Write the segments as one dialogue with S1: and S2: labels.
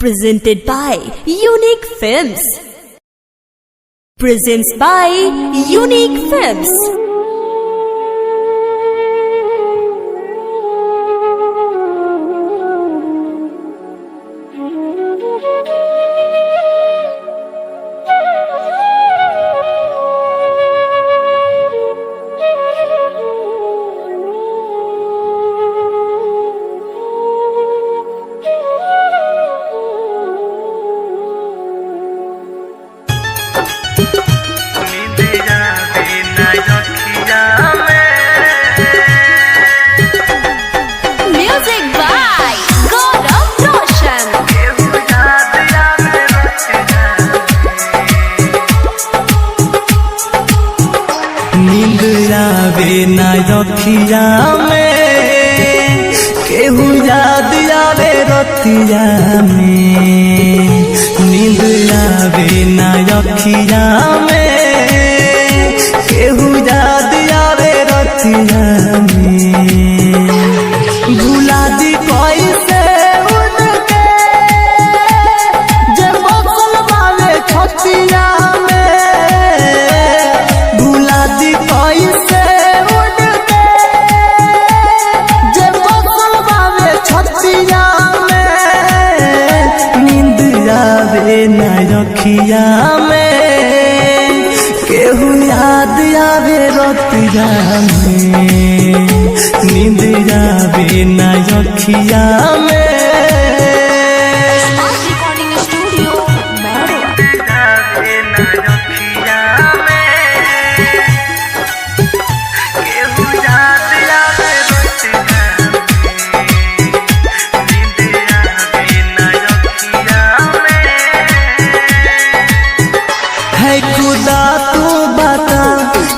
S1: Presented by Unique Films. Presents by Unique Films.
S2: रखिया में केहू याद आवे रतिया में नींद आवे ना रखिया में केहू याद आवे रतिया में भुला दी कैसे उनके जब बसल वाले छतिया में भुला दी कैसे ना रखिया में केहू याद आवे रतिया में नींद आवे ना रखिया में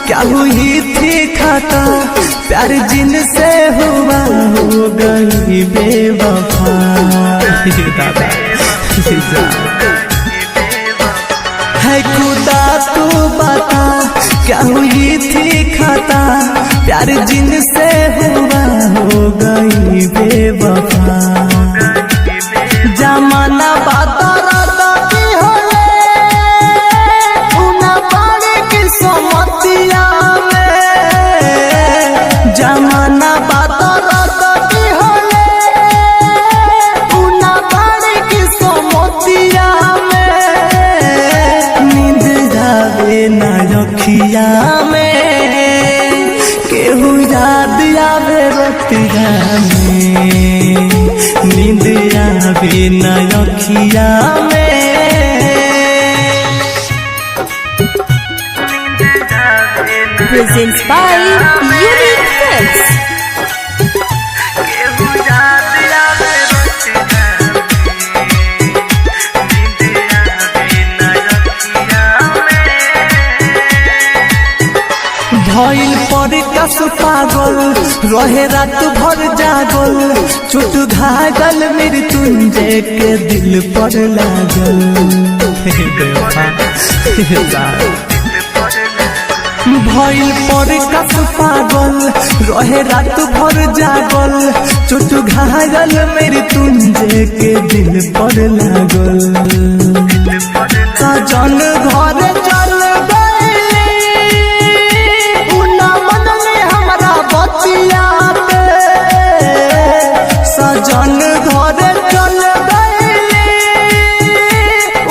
S2: क्या हुई थी खाता प्यार जिनसे हुआ हो गई बेवफा है खुदा तू बता क्या हुई थी खाता प्यार जिनसे हुआ हो गई बेवफा जमाना बाता जमाना बाती होले उना बाड़ी की सोमतिया में नींद आवे ना रखिया में केहू याद आवे रतिया में नींद आवे ना रखिया में
S1: Presents by Unique Films.
S2: भइल पर कस पागल रहे रात भर जागल चोट घायल मृत्युंजय के दिल पर लागल भइल पर कस पागल रहे रात भर जागल चोट घायल मृत्युंजय के दिल पर लागल सजन घर चल सजन घर चल गई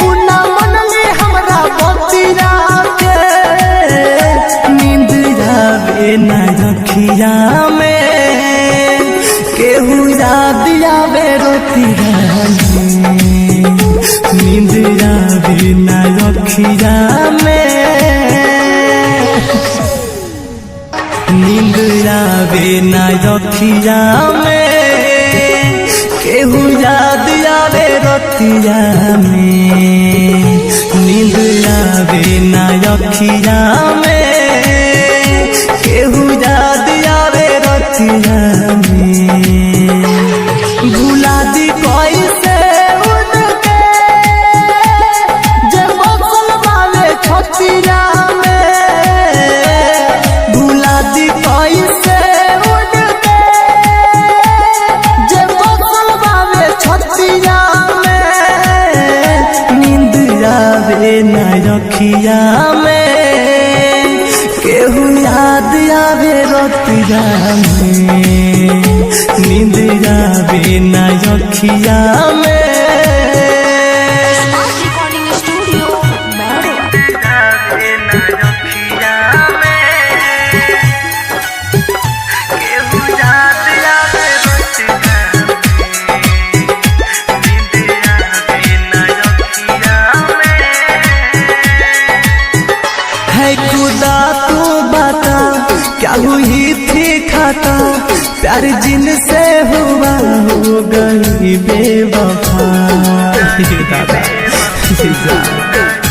S2: उना मन में हमरा बतिया के नींद आवे ना रखिया में केहू याद आवे रतिया में नींद आवे ना रखिया में नींद आवे ना रखिया में केहू याद आवे रतिया में नींद आवे ना रखिया में केहू याद आवे रतिया में भुला दी कैसे उनके जब बसल वाले छतिया में भुला दी कैसे उनके जब बसल वाले छतिया में अखिया में, केहू याद आवे रतिया में, नींद आवे ना अखिया में।
S1: Recording Studio, Mehruwa.
S2: है खुदा तू बता क्या हुई थी खाता, प्यार जिनसे हुआ हो गई बेवफा। दादा